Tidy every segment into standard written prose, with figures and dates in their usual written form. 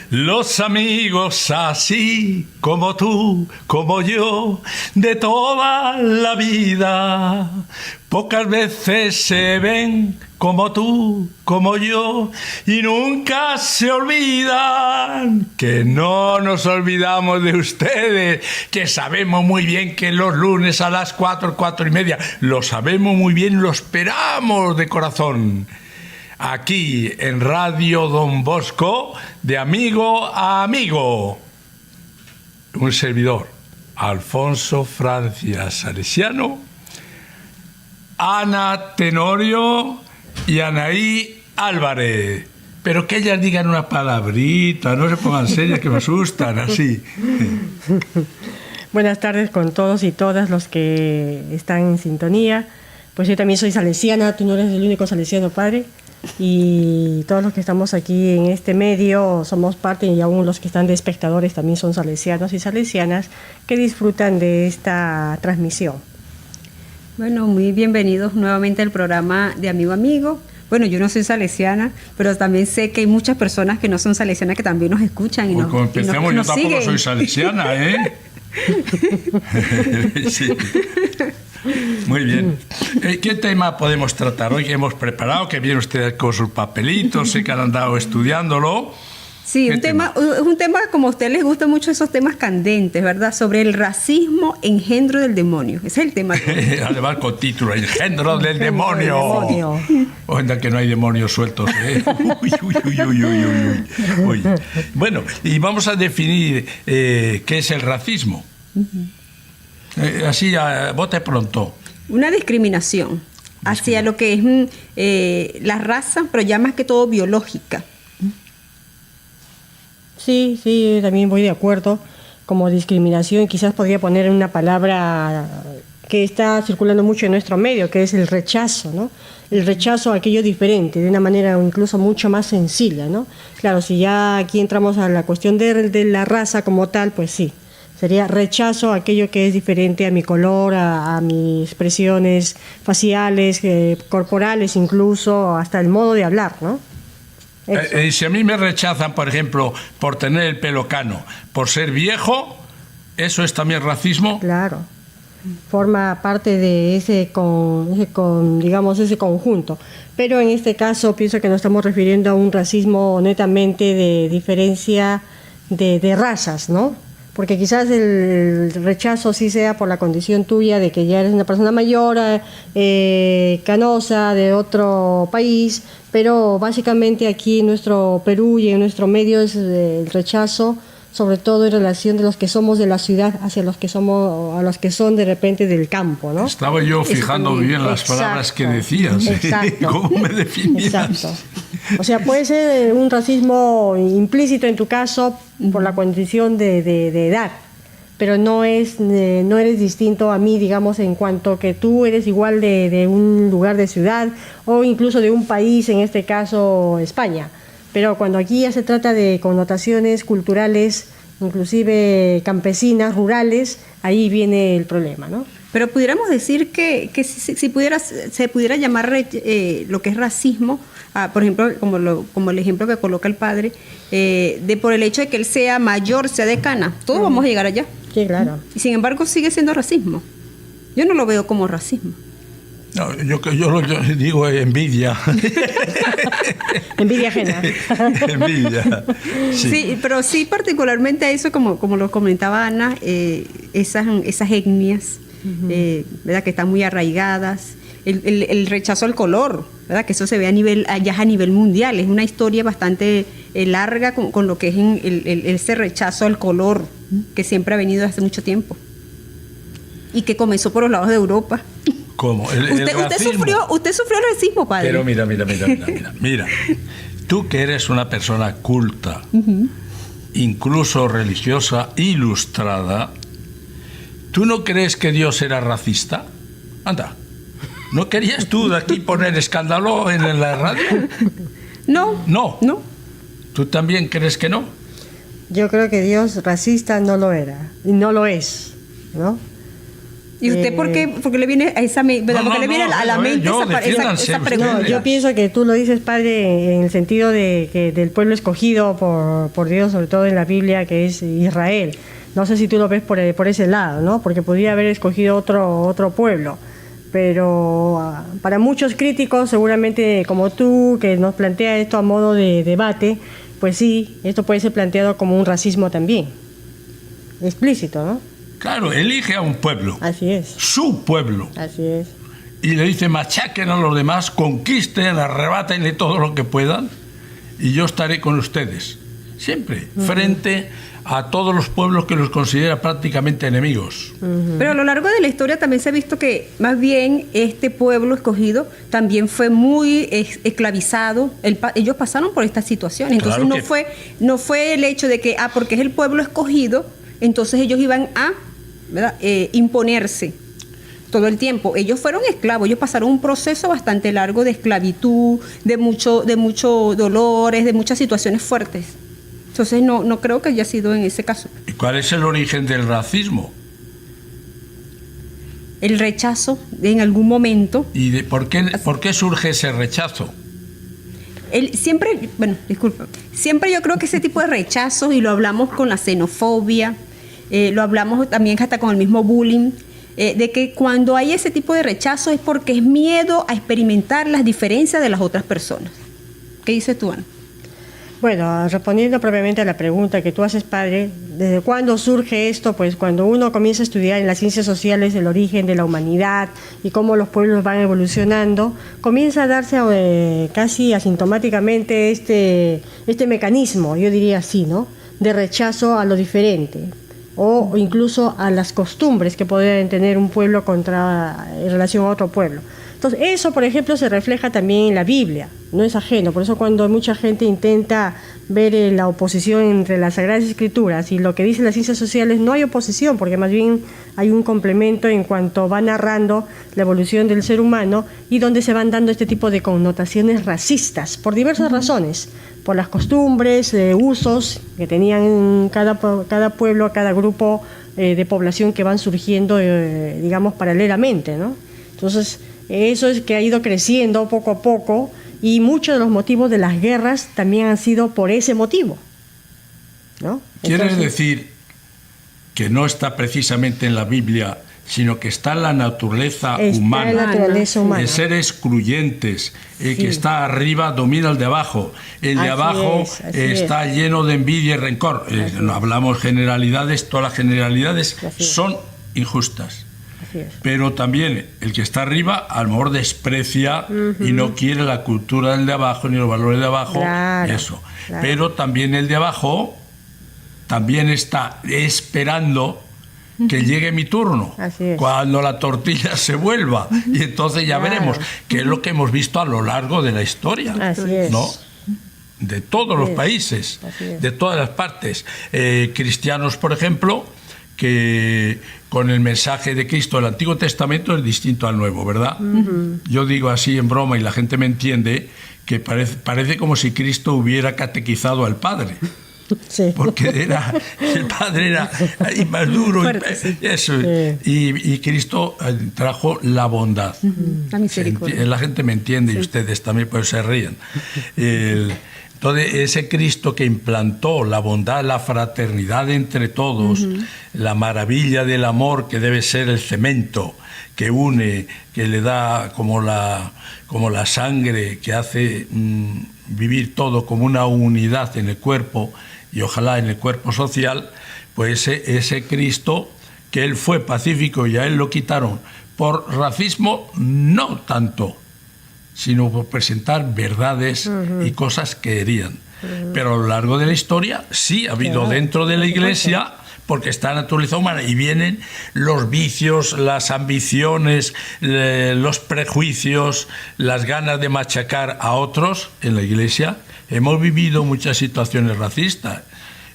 Los amigos así como tú, como yo, de toda la vida, pocas veces se ven como tú, como yo, y nunca se olvidan. Que no nos olvidamos de ustedes, que sabemos muy bien que los lunes a las 4:30, lo sabemos muy bien, lo esperamos de corazón. Aquí en Radio Don Bosco, de amigo a amigo. Un servidor, Alfonso Francia Salesiano, Ana Tenorio y Anaí Álvarez. Pero que ellas digan una palabrita, no se pongan serias que me asustan así. Buenas tardes con todos y todas los que están en sintonía. Pues yo también soy salesiana, tú no eres el único salesiano, padre. Y todos los que estamos aquí en este medio somos parte, y aún los que están de espectadores también son salesianos y salesianas que disfrutan de esta transmisión. Bueno, muy bienvenidos nuevamente al programa de Amigo a Amigo. Bueno, yo no soy salesiana, pero también sé que hay muchas personas que no son salesianas que también nos escuchan. Pues como empecemos, yo tampoco siguen. Soy salesiana, ¿eh? Sí. Muy bien. ¿Qué tema podemos tratar hoy? Hemos preparado, que viene usted con sus papelitos, sé que han andado estudiándolo. Sí, es un tema, como a usted les gustan mucho esos temas candentes, ¿verdad? Sobre el racismo, engendro del demonio. Ese es el tema. Además con título, engendro del demonio. Oiga, que no hay demonios sueltos, ¿eh? Uy. Bueno, y vamos a definir qué es el racismo. Así, bote pronto. Una discriminación hacia lo que es la raza, pero ya más que todo biológica. Sí, también voy de acuerdo. Como discriminación, quizás podría poner una palabra que está circulando mucho en nuestro medio, que es el rechazo, ¿no? El rechazo a aquello diferente, de una manera incluso mucho más sencilla, ¿no? Claro, si ya aquí entramos a la cuestión de la raza como tal, pues sí. Sería rechazo a aquello que es diferente a mi color, a mis expresiones faciales, corporales, incluso hasta el modo de hablar, ¿no? Si a mí me rechazan, por ejemplo, por tener el pelo cano, por ser viejo, ¿eso es también racismo? Claro, forma parte de ese conjunto. Pero en este caso pienso que nos estamos refiriendo a un racismo netamente de diferencia de razas, ¿no? Porque quizás el rechazo sí sea por la condición tuya de que ya eres una persona mayor, canosa, de otro país, pero básicamente aquí en nuestro Perú y en nuestro medio es el rechazo, sobre todo en relación de los que somos de la ciudad hacia los que somos, a los que son de repente del campo, ¿no? Estaba yo fijando bien las palabras que decías. Exacto. ¿Cómo me definías? Exacto. O sea, puede ser un racismo implícito en tu caso por la condición de edad, pero no eres distinto a mí, digamos, en cuanto que tú eres igual de un lugar de ciudad o incluso de un país, en este caso España. Pero cuando aquí ya se trata de connotaciones culturales, inclusive campesinas, rurales, ahí viene el problema, ¿no? Pero pudiéramos decir que se pudiera llamar lo que es racismo, por ejemplo, como el ejemplo que coloca el padre, por el hecho de que él sea mayor, sea de cana. Todos vamos a llegar allá. Sí, claro. Y sin embargo sigue siendo racismo. Yo no lo veo como racismo. No, yo lo digo envidia. Envidia ajena. Envidia. Sí, pero sí particularmente eso, como lo comentaba Ana, esas etnias, ¿verdad? Que están muy arraigadas. El rechazo al color, ¿verdad? Que eso se ve a nivel mundial. Es una historia bastante larga con lo que es ese rechazo al color que siempre ha venido hace mucho tiempo y que comenzó por los lados de Europa. ¿Cómo? Usted sufrió el racismo, padre. Pero mira. Tú que eres una persona culta, incluso religiosa, ilustrada, ¿tú no crees que Dios era racista? Anda, ¿no querías tú de aquí poner escándalo en la radio? No. ¿Tú también crees que no? Yo creo que Dios racista no lo era, y no lo es, ¿no? ¿Y usted por qué le viene a esa ¿verdad? ¿Por qué le viene a la mente esa pregunta? No, yo pienso que tú lo dices, padre, en el sentido de que del pueblo escogido por Dios, sobre todo en la Biblia, que es Israel. No sé si tú lo ves por ese lado, ¿no? Porque podría haber escogido otro pueblo. Pero para muchos críticos, seguramente como tú, que nos plantea esto a modo de debate, pues sí, esto puede ser planteado como un racismo también. Explícito, ¿no? Claro, elige a un pueblo. Así es. Su pueblo. Así es. Y le dice, machaquen a los demás, conquisten, arrebátenle todo lo que puedan, y yo estaré con ustedes. Siempre, frente a todos los pueblos que los considera prácticamente enemigos. Pero a lo largo de la historia también se ha visto que más bien este pueblo escogido también fue muy esclavizado. Ellos pasaron por estas situaciones. Entonces Claro no fue el hecho de que, porque es el pueblo escogido, entonces ellos iban a, ¿verdad?, imponerse todo el tiempo. Ellos fueron esclavos, ellos pasaron un proceso bastante largo de esclavitud, de mucho dolores, de muchas situaciones fuertes. Entonces no creo que haya sido en ese caso. ¿Y cuál es el origen del racismo? El rechazo en algún momento. ¿Y por qué surge ese rechazo? Siempre yo creo que ese tipo de rechazos, y lo hablamos con la xenofobia, lo hablamos también hasta con el mismo bullying, de que cuando hay ese tipo de rechazo es porque es miedo a experimentar las diferencias de las otras personas. ¿Qué dices tú, Ana? Bueno, respondiendo propiamente a la pregunta que tú haces, padre, ¿desde cuándo surge esto? Pues cuando uno comienza a estudiar en las ciencias sociales el origen de la humanidad y cómo los pueblos van evolucionando, comienza a darse casi asintomáticamente este mecanismo, yo diría así, ¿no?, de rechazo a lo diferente, o incluso a las costumbres que podrían tener un pueblo en relación a otro pueblo. Entonces, eso, por ejemplo, se refleja también en la Biblia, no es ajeno. Por eso cuando mucha gente intenta ver la oposición entre las Sagradas Escrituras y lo que dicen las ciencias sociales, no hay oposición, porque más bien hay un complemento en cuanto va narrando la evolución del ser humano y donde se van dando este tipo de connotaciones racistas, por diversas razones, por las costumbres, usos que tenían cada pueblo, cada grupo de población que van surgiendo, digamos, paralelamente, ¿no? Entonces, eso es que ha ido creciendo poco a poco, y muchos de los motivos de las guerras también han sido por ese motivo, ¿no? ¿Quiere decir que no está precisamente en la Biblia, sino que está en la naturaleza humana? En la naturaleza humana. De seres excluyentes, el que está arriba domina al de abajo, el de abajo está lleno de envidia y rencor. No hablamos generalidades, todas las generalidades son injustas. Pero también el que está arriba a lo mejor desprecia y no quiere la cultura del de abajo ni los valores de abajo, eso. Pero también el de abajo también está esperando que llegue mi turno, cuando la tortilla se vuelva, y entonces ya veremos, que es lo que hemos visto a lo largo de la historia, ¿no? De todos los países, de todas las partes. Cristianos, por ejemplo, que con el mensaje de Cristo del Antiguo Testamento es distinto al Nuevo, ¿verdad? Yo digo así en broma y la gente me entiende, que parece como si Cristo hubiera catequizado al Padre. Sí. Porque el Padre era más duro. Fuerte, eso. Sí. Y Cristo trajo la bondad. La misericordia. La gente me entiende, y ustedes también, pues se ríen. Entonces, ese Cristo que implantó la bondad, la fraternidad entre todos, la maravilla del amor, que debe ser el cemento que une, que le da como la sangre que hace vivir todo como una unidad en el cuerpo, y ojalá en el cuerpo social, pues ese Cristo, que él fue pacífico y a él lo quitaron por racismo, no tanto, sino por presentar verdades y cosas que herían. Pero a lo largo de la historia sí ha habido dentro de la Iglesia, porque está la naturaleza humana, y vienen los vicios, las ambiciones, los prejuicios, las ganas de machacar a otros. En la Iglesia hemos vivido muchas situaciones racistas,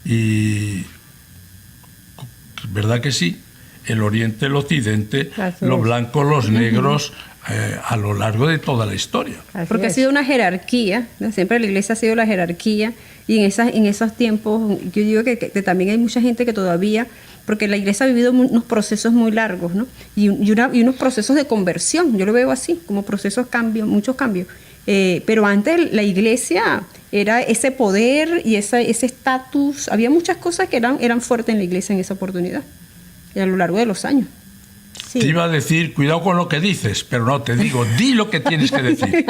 y ¿verdad que sí? El Oriente, el Occidente, los blancos, los negros, a lo largo de toda la historia. Porque ha sido una jerarquía, ¿no? Siempre la Iglesia ha sido la jerarquía, y en esos tiempos yo digo que también hay mucha gente que todavía porque la iglesia ha vivido unos procesos muy largos, ¿no? Y unos procesos de conversión, yo lo veo así, como procesos de cambio, muchos cambios. Pero antes la iglesia era ese poder y ese estatus, había muchas cosas que eran fuertes en la iglesia en esa oportunidad, y a lo largo de los años. Sí. Te iba a decir, cuidado con lo que dices, pero no, te digo, di lo que tienes que decir.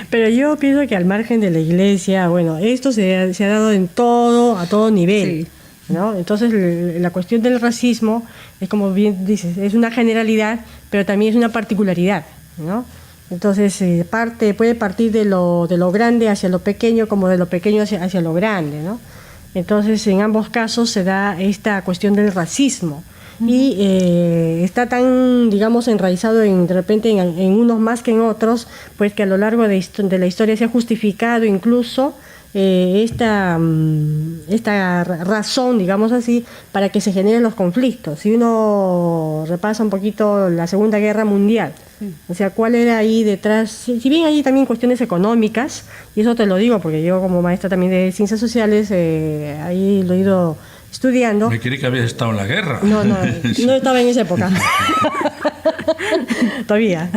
Pero yo pienso que al margen de la iglesia, bueno, esto se ha dado a todo nivel, sí, ¿no? Entonces la cuestión del racismo es, como bien dices, es una generalidad, pero también es una particularidad, ¿no? Entonces puede partir de lo grande hacia lo pequeño, como de lo pequeño hacia lo grande, ¿no? Entonces en ambos casos se da esta cuestión del racismo. Y está tan, digamos, enraizado de repente en unos más que en otros, pues que a lo largo de la historia se ha justificado incluso esta razón, digamos así, para que se generen los conflictos. Si uno repasa un poquito la Segunda Guerra Mundial, o sea, ¿cuál era ahí detrás? Si bien hay también cuestiones económicas, y eso te lo digo porque yo como maestra también de ciencias sociales, ahí lo he ido estudiando. Me creí que habías estado en la guerra. No estaba en esa época. Todavía.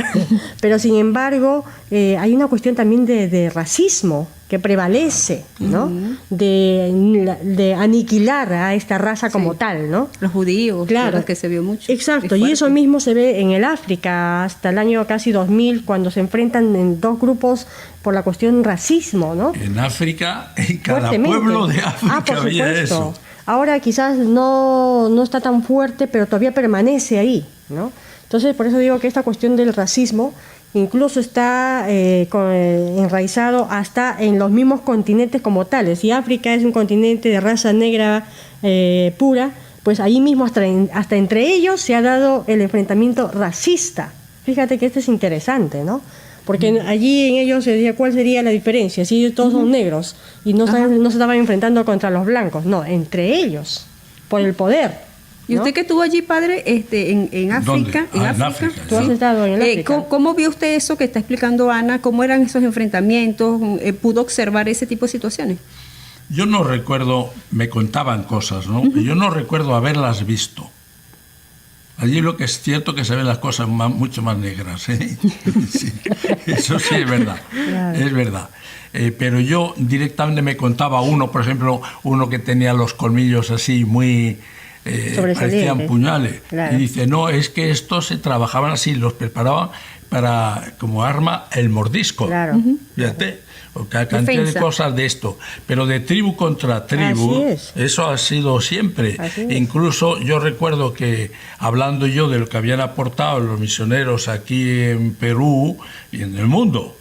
Pero sin embargo, hay una cuestión también de racismo que prevalece, ¿no? De aniquilar a esta raza como tal, ¿no? Los judíos, claro, que se vio mucho. Exacto, y eso mismo se ve en el África hasta el año casi 2000, cuando se enfrentan en dos grupos por la cuestión racismo, ¿no? En África, en cada pueblo de África por había supuesto. eso. Ahora quizás no está tan fuerte, pero todavía permanece ahí, ¿no? Entonces, por eso digo que esta cuestión del racismo incluso está enraizado hasta en los mismos continentes como tales. Si África es un continente de raza negra pura, pues ahí mismo hasta entre ellos se ha dado el enfrentamiento racista. Fíjate que esto es interesante, ¿no? Porque allí en ellos se decía cuál sería la diferencia, si ellos todos son negros y no se estaban enfrentando contra los blancos, no, entre ellos, por el poder, ¿no? ¿Y usted que estuvo allí, padre, en África? ¿Dónde? En África. Tú has estado en África. ¿Cómo vio usted eso que está explicando Ana? ¿Cómo eran esos enfrentamientos? ¿Pudo observar ese tipo de situaciones? Yo no recuerdo, me contaban cosas, ¿no? Yo no recuerdo haberlas visto. Allí lo que es cierto que se ven las cosas mucho más negras, ¿eh? Sí, eso sí es verdad, claro. Es verdad. Pero yo directamente me contaba uno, por ejemplo, uno que tenía los colmillos así muy... parecían puñales. Claro. Y dice, no, es que estos se trabajaban así, los preparaban para como arma el mordisco. Claro. Fíjate. Porque cantidad de cosas de esto, pero de tribu contra tribu, eso ha sido siempre. Incluso yo recuerdo que hablando yo de lo que habían aportado los misioneros aquí en Perú y en el mundo,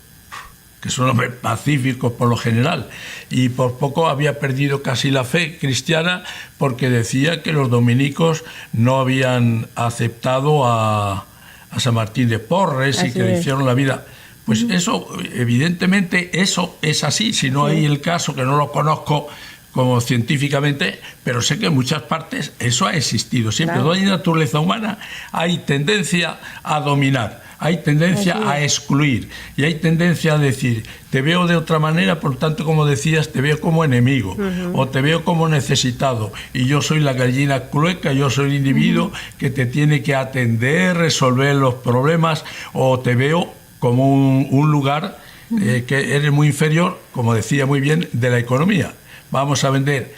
que son hombres pacíficos por lo general, y por poco había perdido casi la fe cristiana porque decía que los dominicos no habían aceptado a San Martín de Porres y que le hicieron la vida. Pues eso, evidentemente, eso es así. Si no hay el caso, que no lo conozco como científicamente, pero sé que en muchas partes eso ha existido. Siempre, donde hay naturaleza humana, hay tendencia a dominar, hay tendencia a excluir y hay tendencia a decir, te veo de otra manera, por tanto, como decías, te veo como enemigo o te veo como necesitado y yo soy la gallina clueca, yo soy el individuo que te tiene que atender, resolver los problemas, o te veo como un lugar que eres muy inferior, como decía muy bien, de la economía. Vamos a vender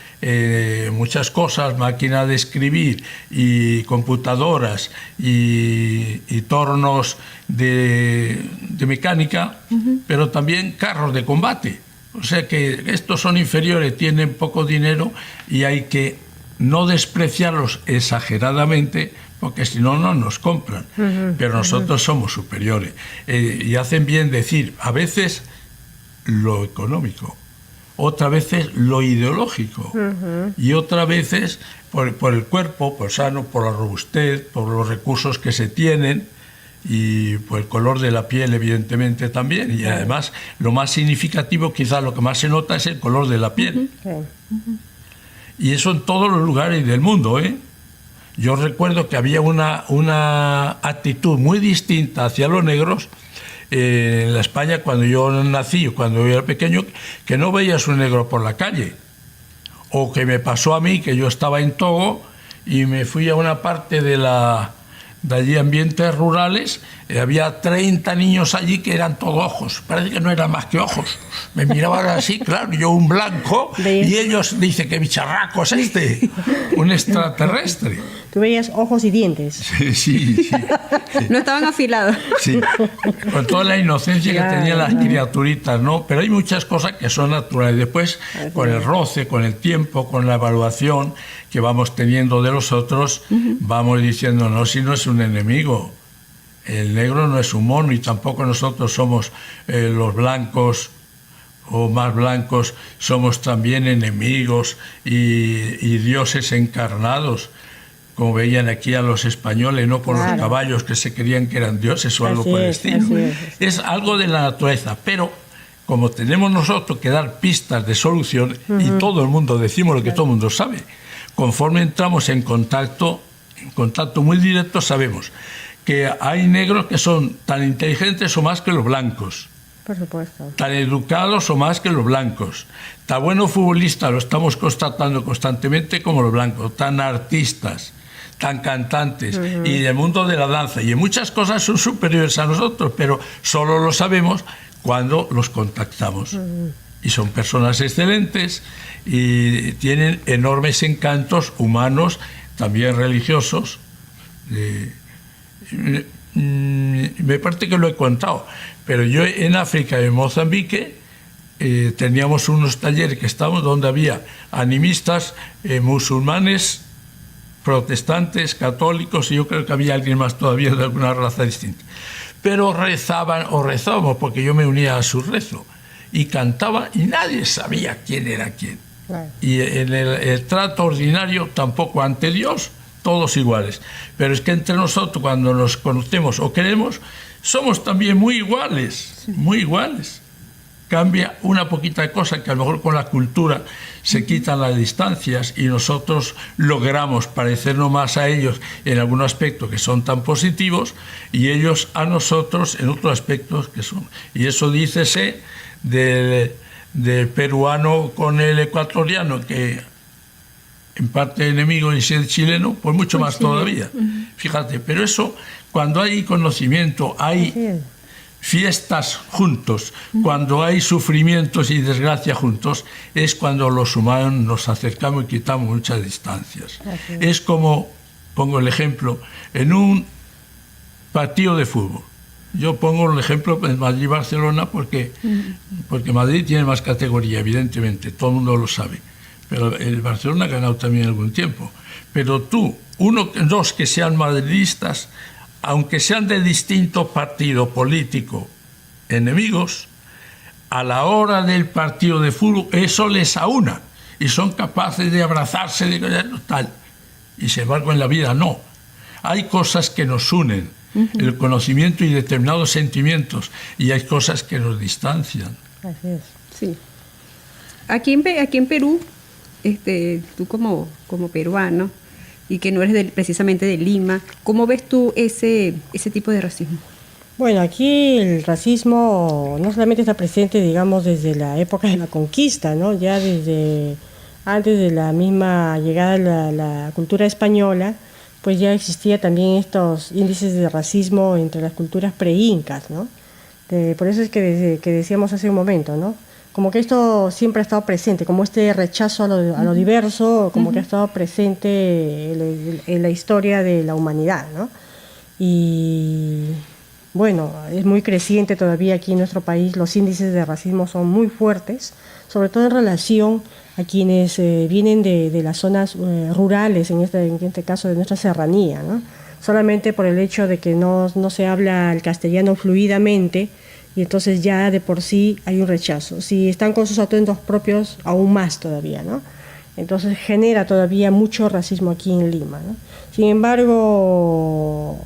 muchas cosas, máquinas de escribir y computadoras y tornos de mecánica, pero también carros de combate. O sea que estos son inferiores, tienen poco dinero y hay que no despreciarlos exageradamente, porque si no, no nos compran. Pero nosotros somos superiores. Y hacen bien decir, a veces lo económico, otras veces lo ideológico, y otras veces por el cuerpo, por sano, por la robustez, por los recursos que se tienen, y por el color de la piel, evidentemente, también. Y además, lo más significativo, quizás lo que más se nota, es el color de la piel. Y eso en todos los lugares del mundo, ¿eh? Yo recuerdo que había una actitud muy distinta hacia los negros en la España cuando yo nací, cuando yo era pequeño, que no veías un negro por la calle. O que me pasó a mí, que yo estaba en Togo y me fui a una parte de allí ambientes rurales, y había 30 niños allí que eran todos ojos, parece que no eran más que ojos, me miraban así, claro, yo un blanco, y ellos dicen que bicharraco es este, un extraterrestre. Tú veías ojos y dientes. Sí. No estaban afilados. Sí, con toda la inocencia que tenían las criaturitas, ¿no? Pero hay muchas cosas que son naturales. Después, con el roce, con el tiempo, con la evaluación que vamos teniendo de los otros, vamos diciendo, no, si no es un enemigo. El negro no es un mono y tampoco nosotros somos los blancos o más blancos, somos también enemigos y dioses encarnados, como veían aquí a los españoles, no con los caballos que se creían que eran dioses o algo por el estilo. Es algo de la naturaleza, pero como tenemos nosotros que dar pistas de solución y todo el mundo decimos lo que todo el mundo sabe, conforme entramos en contacto muy directo, sabemos que hay negros que son tan inteligentes o más que los blancos. Por supuesto. Tan educados o más que los blancos. Tan buenos futbolistas, lo estamos constatando constantemente, como los blancos. Tan artistas, tan cantantes. Y del mundo de la danza. Y en muchas cosas son superiores a nosotros, pero solo lo sabemos cuando los contactamos. Y son personas excelentes y tienen enormes encantos humanos, también religiosos. Me parece que lo he contado, pero yo en África, en Mozambique, teníamos unos talleres que estábamos donde había animistas, musulmanes, protestantes, católicos, y yo creo que había alguien más todavía de alguna raza distinta. Pero rezábamos, porque yo me unía a su rezo, y cantaban, y nadie sabía quién era quién. Y en el trato ordinario tampoco ante Dios, todos iguales. Pero es que entre nosotros, cuando nos conocemos o queremos, somos también muy iguales, muy iguales. Cambia una poquita cosa que a lo mejor con la cultura se quitan las distancias y nosotros logramos parecernos más a ellos en algún aspecto que son tan positivos y ellos a nosotros en otros aspectos que son. Y eso dícese del peruano con el ecuatoriano, que en parte enemigo y ser chileno, pues mucho más todavía. Fíjate, pero eso, cuando hay conocimiento, hay fiestas juntos, cuando hay sufrimientos y desgracia juntos, es cuando los humanos nos acercamos y quitamos muchas distancias. Es como, pongo el ejemplo, en un partido de fútbol. Yo pongo el ejemplo en Madrid-Barcelona porque Madrid tiene más categoría, evidentemente, todo el mundo lo sabe. Pero el Barcelona ha ganado también algún tiempo. Pero dos que sean madridistas, aunque sean de distinto partido político, enemigos, a la hora del partido de fútbol, eso les aúna. Y son capaces de abrazarse, de tal. Y sin embargo, en la vida no. Hay cosas que nos unen, el conocimiento y determinados sentimientos, y hay cosas que nos distancian. Así es. Sí. Aquí en Perú, tú como peruano y que no eres precisamente de Lima, ¿cómo ves tú ese tipo de racismo? Bueno, aquí el racismo no solamente está presente, digamos, desde la época de la conquista, ¿no? Ya desde antes de la misma llegada de la cultura española, pues ya existía también estos índices de racismo entre las culturas pre-incas, ¿no? Por eso es que decíamos hace un momento, ¿no? Como que esto siempre ha estado presente, como este rechazo a lo diverso, como que ha estado presente en la historia de la humanidad, ¿no? Y bueno, es muy creciente todavía aquí en nuestro país, los índices de racismo son muy fuertes, sobre todo en relación a quienes vienen de las zonas rurales, en este caso de nuestra serranía, ¿no? Solamente por el hecho de que no se habla el castellano fluidamente, y entonces ya de por sí hay un rechazo. Si están con sus atuendos propios, aún más todavía, ¿no? Entonces genera todavía mucho racismo aquí en Lima, ¿no? Sin embargo,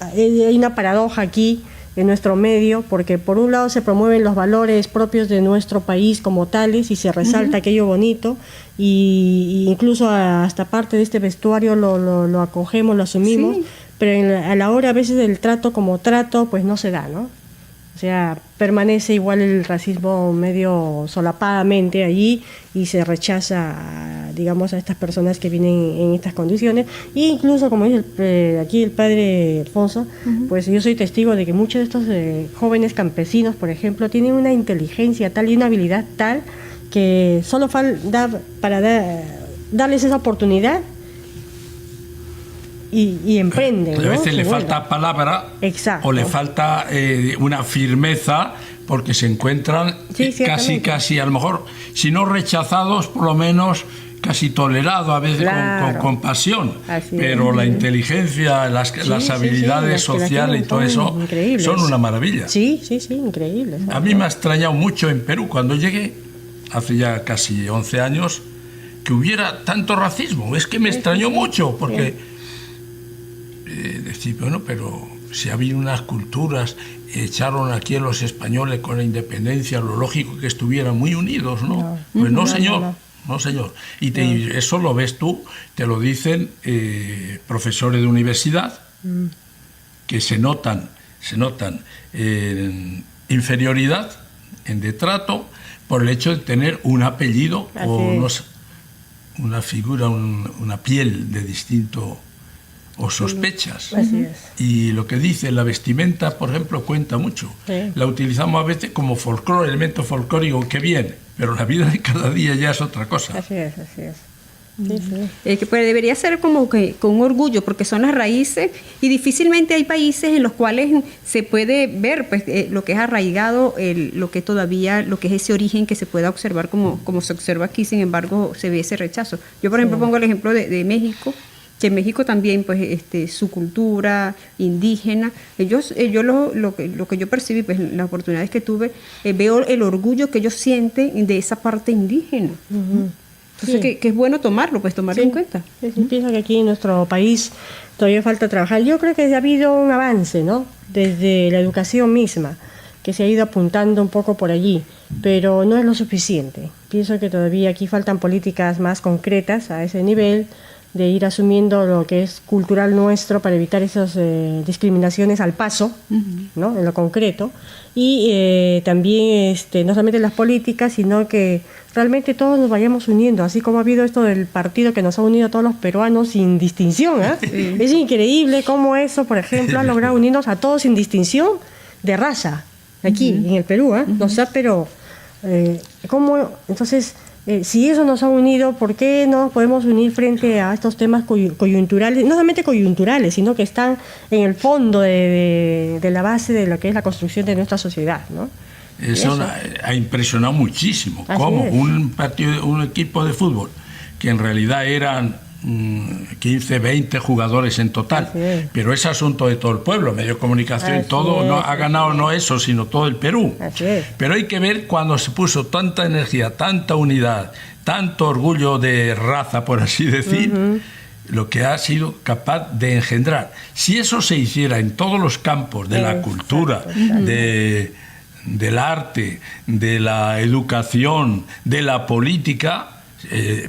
hay una paradoja aquí en nuestro medio, porque por un lado se promueven los valores propios de nuestro país como tales y se resalta aquello bonito, y incluso hasta parte de este vestuario lo acogemos, lo asumimos, pero a la hora a veces del trato como trato, pues no se da, ¿no? O sea, permanece igual el racismo medio solapadamente allí y se rechaza, digamos, a estas personas que vienen en estas condiciones. E incluso, como dice aquí el padre Alfonso, pues yo soy testigo de que muchos de estos jóvenes campesinos, por ejemplo, tienen una inteligencia tal y una habilidad tal que solo falta para darles esa oportunidad y emprenden. A veces ¿no? le falta palabra. Exacto. O le falta una firmeza, porque se encuentran casi, a lo mejor, si no rechazados, por lo menos casi tolerados, a veces claro. con pasión. Así pero es. La inteligencia, las habilidades sociales y todo eso increíbles. Son una maravilla. Sí, increíbles. A mí me ha extrañado mucho en Perú, cuando llegué, hace ya casi 11 años, que hubiera tanto racismo. Es que me extrañó mucho, porque decir, bueno, pero si ha habido unas culturas, echaron aquí a los españoles con la independencia, lo lógico que estuvieran muy unidos, ¿no? Pues no, señor. No, señor. Y eso lo ves tú, te lo dicen profesores de universidad, que se notan en inferioridad, en detrato, por el hecho de tener un apellido o una figura, una piel de distinto o sospechas. Así es. Y lo que dice la vestimenta, por ejemplo, cuenta mucho. Sí. La utilizamos a veces como folclore, elemento folclórico, que bien, pero la vida de cada día ya es otra cosa. Así es. Sí. Que pues debería ser como que con orgullo, porque son las raíces, y difícilmente hay países en los cuales se puede ver pues lo que es arraigado, lo que es ese origen que se pueda observar como se observa aquí. Sin embargo, se ve ese rechazo. Yo, por ejemplo, pongo el ejemplo de México, que en México también pues su cultura indígena, yo lo que yo percibí, pues las oportunidades que tuve, veo el orgullo que ellos sienten de esa parte indígena. Entonces que es bueno tomarlo en cuenta. Sí, pienso que aquí en nuestro país todavía falta trabajar. Yo creo que ha habido un avance, ¿no? Desde la educación misma, que se ha ido apuntando un poco por allí, pero no es lo suficiente. Pienso que todavía aquí faltan políticas más concretas a ese nivel, de ir asumiendo lo que es cultural nuestro para evitar esas discriminaciones al paso, ¿no? En lo concreto, y también no solamente las políticas, sino que realmente todos nos vayamos uniendo, así como ha habido esto del partido que nos ha unido a todos los peruanos sin distinción, ¿eh? Sí. Es increíble cómo eso, por ejemplo, ha logrado unirnos a todos sin distinción de raza, aquí en el Perú, pero ¿cómo? Entonces, si eso nos ha unido, ¿por qué no nos podemos unir frente a estos temas coyunturales? No solamente coyunturales, sino que están en el fondo de la base de lo que es la construcción de nuestra sociedad, ¿no? Eso ha impresionado muchísimo. Cómo un equipo de fútbol, que en realidad eran 15, 20 jugadores en total, pero es asunto de todo el pueblo, medio de comunicación, todo, no ha ganado no eso, sino todo el Perú. Pero hay que ver cuando se puso tanta energía, tanta unidad, tanto orgullo de raza, por así decir, lo que ha sido capaz de engendrar. Si eso se hiciera en todos los campos de la cultura, del arte, de la educación, de la política,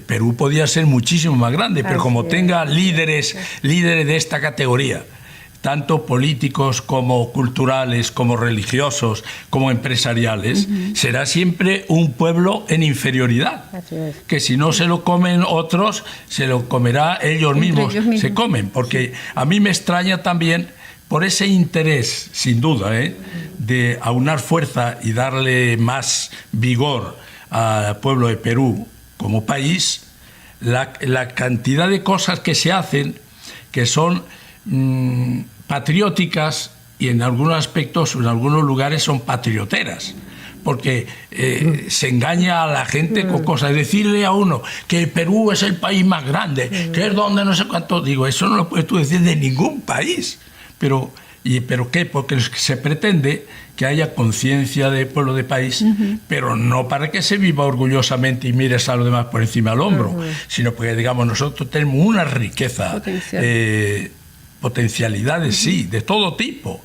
Perú podía ser muchísimo más grande, pero como tenga líderes de esta categoría, tanto políticos como culturales, como religiosos, como empresariales, será siempre un pueblo en inferioridad, que si no se lo comen otros, se lo comerá ellos mismos. Se comen, porque a mí me extraña también por ese interés, sin duda, de aunar fuerza y darle más vigor al pueblo de Perú como país, la cantidad de cosas que se hacen que son patrióticas y en algunos aspectos, en algunos lugares son patrioteras, porque se engaña a la gente con cosas. Decirle a uno que el Perú es el país más grande, que es donde no sé cuánto, digo, eso no lo puedes tú decir de ningún país, ¿pero qué? Porque se pretende que haya conciencia de pueblo, de país, pero no para que se viva orgullosamente y mires a los demás por encima del hombro, sino porque, digamos, nosotros tenemos una riqueza, potencialidades, sí, de todo tipo,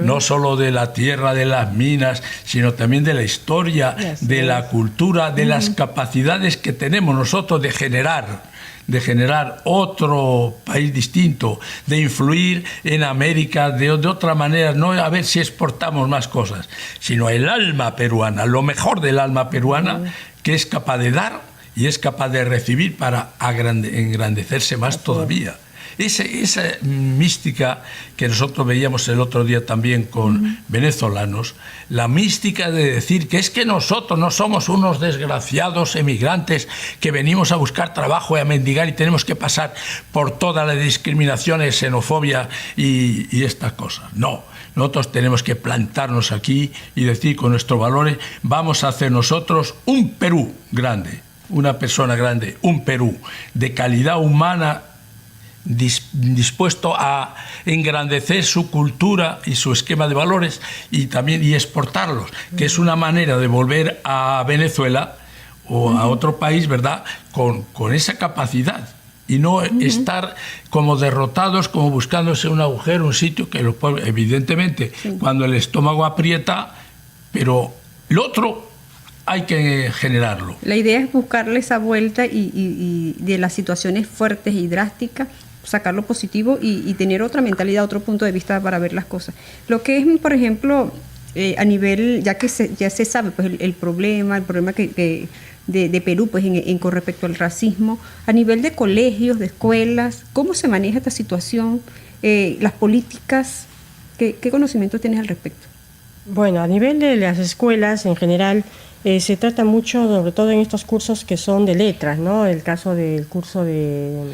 no solo de la tierra, de las minas, sino también de la historia, de la cultura, de las capacidades que tenemos nosotros de generar, de generar otro país distinto, de influir en América de otra manera, no a ver si exportamos más cosas, sino el alma peruana, lo mejor del alma peruana, que es capaz de dar y es capaz de recibir para engrandecerse más todavía. Esa mística que nosotros veíamos el otro día también con venezolanos, la mística de decir que es que nosotros no somos unos desgraciados emigrantes que venimos a buscar trabajo y a mendigar y tenemos que pasar por todas las discriminaciones, xenofobia y estas cosas. No, nosotros tenemos que plantarnos aquí y decir con nuestros valores, vamos a hacer nosotros un Perú grande, una persona grande, un Perú de calidad humana, dispuesto a engrandecer su cultura y su esquema de valores y también exportarlos, que es una manera de volver a Venezuela o a otro país, ¿verdad?, con esa capacidad y no estar como derrotados, como buscándose un agujero, un sitio que evidentemente cuando el estómago aprieta, pero lo otro hay que generarlo. La idea es buscarle esa vuelta y de las situaciones fuertes y drásticas sacar lo positivo y tener otra mentalidad, otro punto de vista para ver las cosas. Lo que es, por ejemplo, a nivel, ya se sabe pues el problema que de Perú pues con respecto al racismo, a nivel de colegios, de escuelas, ¿cómo se maneja esta situación? Las políticas, ¿qué conocimiento tienes al respecto? Bueno, a nivel de las escuelas en general, se trata mucho, sobre todo en estos cursos que son de letras, ¿no? El caso del curso de...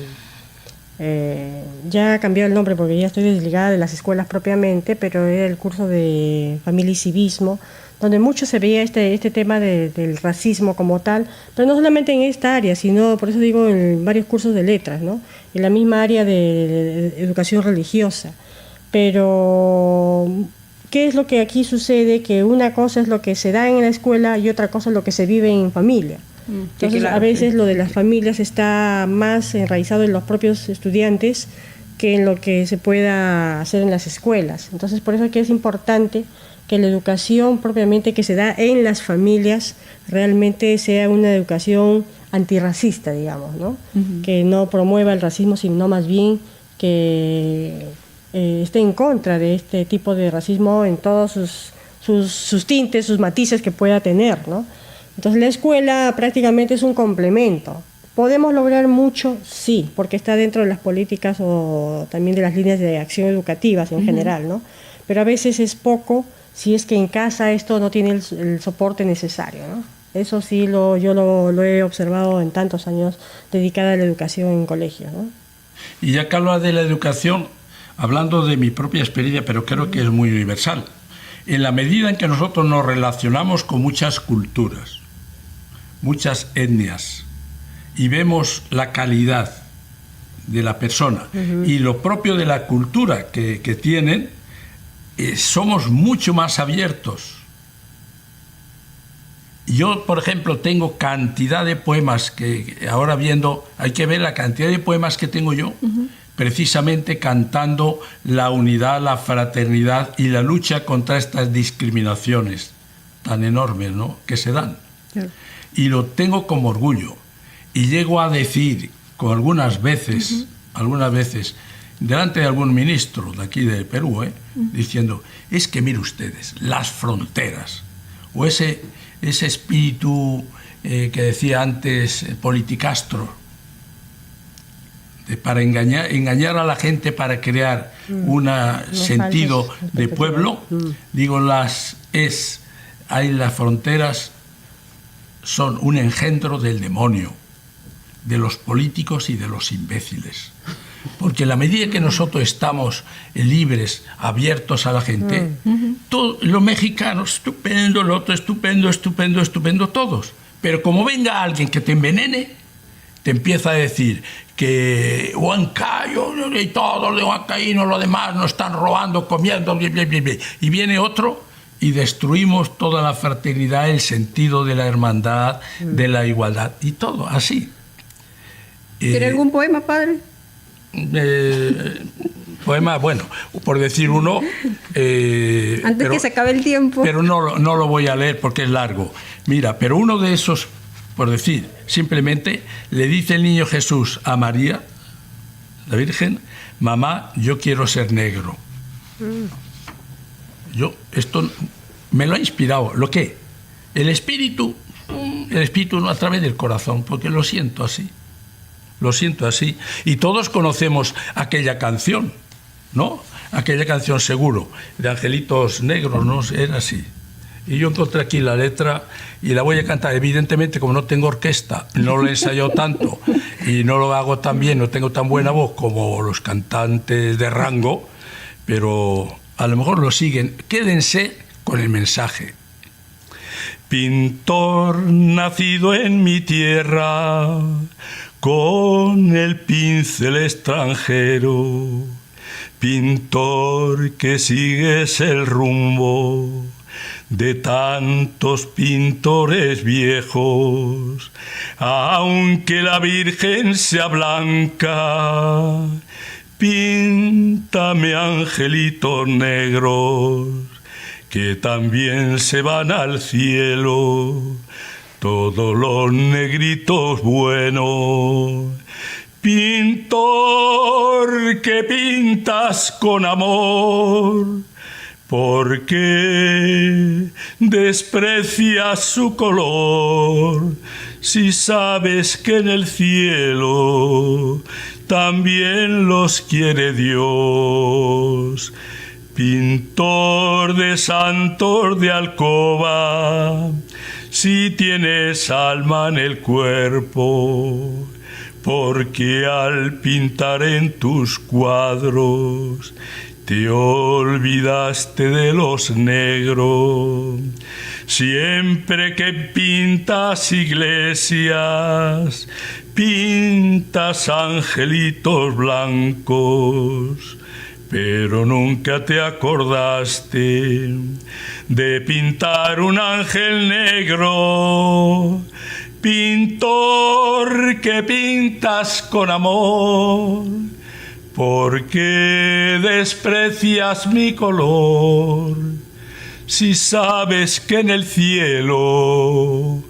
ya ha cambiado el nombre porque ya estoy desligada de las escuelas propiamente, pero era el curso de Familia y Civismo, donde mucho se veía este tema del racismo como tal, pero no solamente en esta área, sino, por eso digo, en varios cursos de letras, ¿no? En la misma área de educación religiosa. Pero, ¿qué es lo que aquí sucede? Que una cosa es lo que se da en la escuela y otra cosa es lo que se vive en familia. Entonces, claro, a veces lo de las familias está más enraizado en los propios estudiantes que en lo que se pueda hacer en las escuelas. Entonces, por eso es que es importante que la educación propiamente que se da en las familias realmente sea una educación antirracista, digamos, ¿no? Que no promueva el racismo, sino más bien que esté en contra de este tipo de racismo en todos sus tintes, sus matices que pueda tener, ¿no? Entonces la escuela prácticamente es un complemento. ¿Podemos lograr mucho? Sí, porque está dentro de las políticas o también de las líneas de acción educativas en general, ¿no? Pero a veces es poco si es que en casa esto no tiene el soporte necesario, ¿no? Eso sí yo lo he observado en tantos años dedicada a la educación en colegios, ¿no? Y ya que hablas de la educación, hablando de mi propia experiencia, pero creo que es muy universal, en la medida en que nosotros nos relacionamos con muchas culturas, muchas etnias, y vemos la calidad de la persona y lo propio de la cultura que tienen, somos mucho más abiertos. Yo, por ejemplo, tengo cantidad de poemas que ahora viendo, hay que ver la cantidad de poemas que tengo yo, precisamente cantando la unidad, la fraternidad y la lucha contra estas discriminaciones tan enormes, ¿no?, que se dan. Claro. Y lo tengo como orgullo. Y llego a decir, con algunas veces, delante de algún ministro de aquí de Perú, diciendo, es que mire ustedes, las fronteras, o ese espíritu que decía antes Politicastro, para engañar a la gente para crear un sentido de pueblo, digo, las fronteras son un engendro del demonio, de los políticos y de los imbéciles. Porque en la medida que nosotros estamos libres, abiertos a la gente, todo, lo mexicano, estupendo, lo otro, estupendo, todos. Pero como venga alguien que te envenene, te empieza a decir que Huancayo y todos los de Huancaíno, los demás nos están robando, comiendo, y viene otro y destruimos toda la fraternidad, el sentido de la hermandad, de la igualdad, y todo así. ¿Tiene algún poema, padre? Poema, bueno, por decir uno... Antes que se acabe el tiempo. Pero no lo voy a leer porque es largo. Mira, pero uno de esos por decir, simplemente le dice el niño Jesús a María, la Virgen, mamá, yo quiero ser negro. Esto me lo ha inspirado. ¿Lo qué? El espíritu no a través del corazón, porque lo siento así. Lo siento así. Y todos conocemos aquella canción, ¿no? Aquella canción seguro, de Angelitos Negros, ¿no? Era así. Y yo encontré aquí la letra y la voy a cantar. Evidentemente, como no tengo orquesta, no lo he ensayado tanto y no lo hago tan bien, no tengo tan buena voz como los cantantes de rango, pero a lo mejor lo siguen. Quédense con el mensaje. Pintor nacido en mi tierra, con el pincel extranjero, pintor que sigues el rumbo de tantos pintores viejos, aunque la Virgen sea blanca, píntame angelitos negros que también se van al cielo, todos los negritos buenos. Pintor que pintas con amor, ¿por qué desprecias su color si sabes que en el cielo también los quiere Dios? Pintor de santos de alcoba, si tienes alma en el cuerpo, porque al pintar en tus cuadros te olvidaste de los negros. Siempre que pintas iglesias, pintas angelitos blancos, pero nunca te acordaste de pintar un ángel negro. Pintor que pintas con amor, ¿por qué desprecias mi color si sabes que en el cielo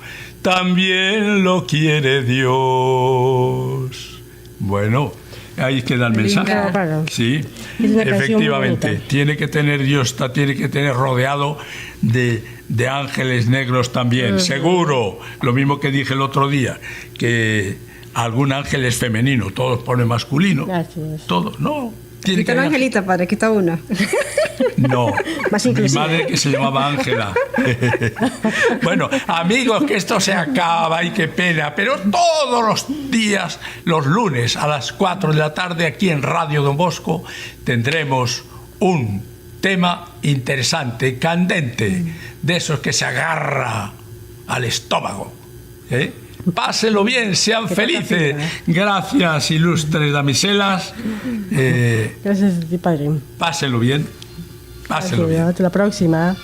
también lo quiere Dios? Bueno, ahí queda el mensaje. Claro. Sí, Es una canción efectivamente. bonita. Tiene que tener Dios, tiene que tener rodeado de ángeles negros también, seguro. Lo mismo que dije el otro día, que algún ángel es femenino, todos ponen masculino. Así es. Todos, no. Tiene Quita que una haber- angelita, padre, quita una. No, Más mi inclusive. madre que se llamaba Ángela. Bueno, amigos, que esto se acaba y qué pena, pero todos los días, los lunes a las 4 de la tarde, aquí en Radio Don Bosco, tendremos un tema interesante, candente, de esos que se agarra al estómago. ¿Eh? Pásenlo bien, sean felices. Gracias, ilustres damiselas. Gracias a ti, padre. Pásenlo bien. Pásenlo bien. Hasta la próxima.